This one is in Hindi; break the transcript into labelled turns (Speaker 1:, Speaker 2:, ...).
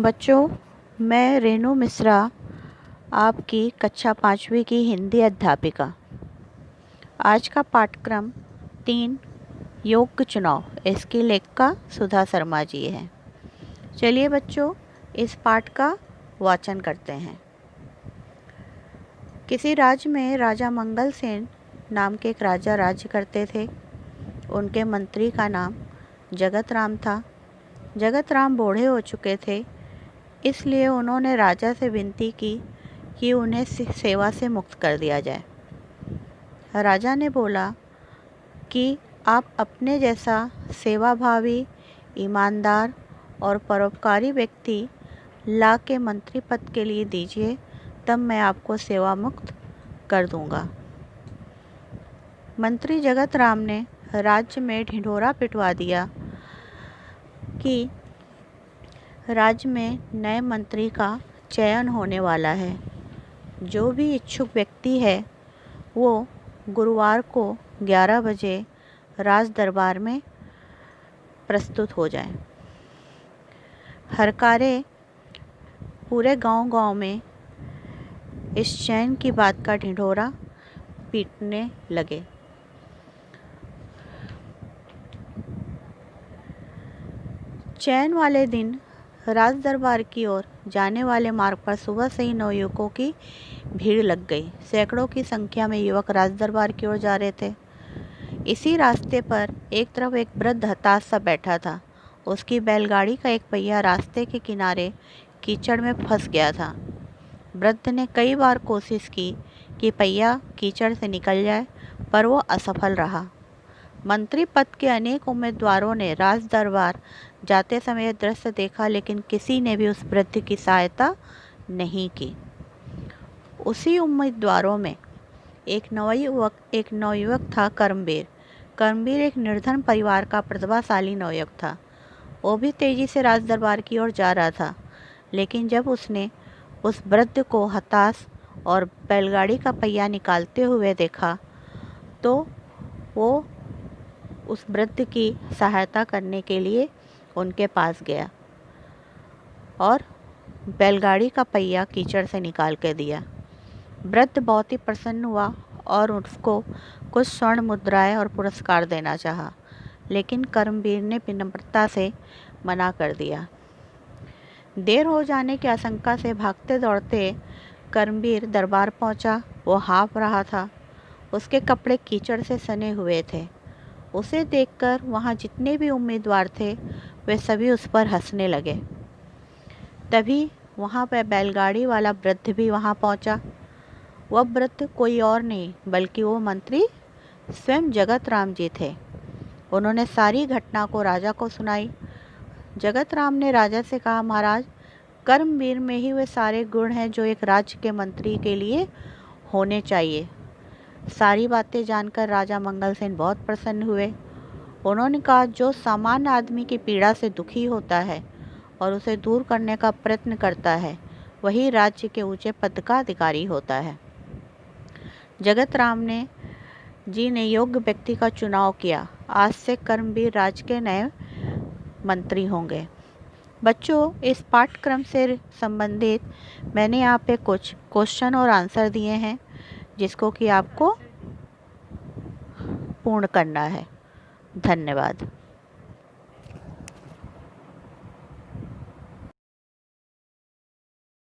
Speaker 1: बच्चों, मैं रेनू मिश्रा, आपकी कक्षा 5वीं की हिंदी अध्यापिका। आज का पाठक्रम 3 योग्य चुनाव, इसकी लेखिका सुधा शर्मा जी है। चलिए बच्चों, इस पाठ का वाचन करते हैं। किसी राज्य में राजा मंगल सेन नाम के एक राजा राज्य करते थे। उनके मंत्री का नाम जगत राम था। जगत राम बूढ़े हो चुके थे, इसलिए उन्होंने राजा से विनती की कि उन्हें सेवा से मुक्त कर दिया जाए। राजा ने बोला कि आप अपने जैसा सेवाभावी, ईमानदार और परोपकारी व्यक्ति ला के मंत्री पद के लिए दीजिए, तब मैं आपको सेवा मुक्त कर दूंगा। मंत्री जगत राम ने राज्य में ढिंढोरा पिटवा दिया कि राज्य में नए मंत्री का चयन होने वाला है। जो भी इच्छुक व्यक्ति है वो गुरुवार को 11 बजे राज दरबार में प्रस्तुत हो जाए। हरकारे पूरे गांव-गांव में इस चयन की बात का ढिंढोरा पीटने लगे। चयन वाले दिन राज दरबार की ओर जाने वाले मार्ग पर सुबह से ही नवयुवकों की भीड़ लग गई। सैकड़ों की संख्या में युवक राज दरबार की ओर जा रहे थे। इसी रास्ते पर एक तरफ एक वृद्ध हताश सा बैठा था। उसकी बैलगाड़ी का एक पहिया रास्ते के किनारे कीचड़ में फंस गया था। वृद्ध ने कई बार कोशिश की कि पहिया कीचड़ से निकल जाए, पर वो असफल रहा। मंत्री पद के अनेक उम्मीदवारों ने राज दरबार जाते समय यह दृश्य देखा, लेकिन किसी ने भी उस वृद्ध की सहायता नहीं की। उसी उम्मीदवारों में एक नवयुवक था, कर्मवीर। कर्मवीर एक निर्धन परिवार का प्रतिभाशाली नवयुवक था। वो भी तेजी से राज दरबार की ओर जा रहा था, लेकिन जब उसने उस वृद्ध को हताश और बैलगाड़ी का पहिया निकालते हुए देखा, तो वो उस वृद्ध की सहायता करने के लिए उनके पास गया और बैलगाड़ी का पहिया कीचड़ से निकाल के दिया। वृद्ध बहुत ही प्रसन्न हुआ और उसको कुछ स्वर्ण मुद्राएं और पुरस्कार देना चाहा, लेकिन कर्मवीर ने विनम्रता से मना कर दिया। देर हो जाने की आशंका से भागते दौड़ते कर्मवीर दरबार पहुंचा। वो हाँफ रहा था, उसके कपड़े कीचड़ से सने हुए थे। उसे देखकर वहाँ जितने भी उम्मीदवार थे वे सभी उस पर हंसने लगे। तभी वहाँ पर बैलगाड़ी वाला वृद्ध भी वहाँ पहुँचा। वह वृद्ध कोई और नहीं बल्कि वो मंत्री स्वयं जगत राम जी थे। उन्होंने सारी घटना को राजा को सुनाई। जगत राम ने राजा से कहा, महाराज, कर्मवीर में ही वे सारे गुण हैं जो एक राज्य के मंत्री के लिए होने चाहिए। सारी बातें जानकर राजा मंगल सेन बहुत प्रसन्न हुए। उन्होंने कहा, जो सामान्य आदमी की पीड़ा से दुखी होता है और उसे दूर करने का प्रयत्न करता है, वही राज्य के ऊंचे पद का अधिकारी होता है। जगत राम जी ने योग्य व्यक्ति का चुनाव किया। आज से कर्मवीर राज्य के नए मंत्री होंगे। बच्चों, इस पाठ्यक्रम से संबंधित मैंने यहाँ पे कुछ क्वेश्चन और आंसर दिए हैं, जिसको कि आपको पूर्ण करना है। धन्यवाद।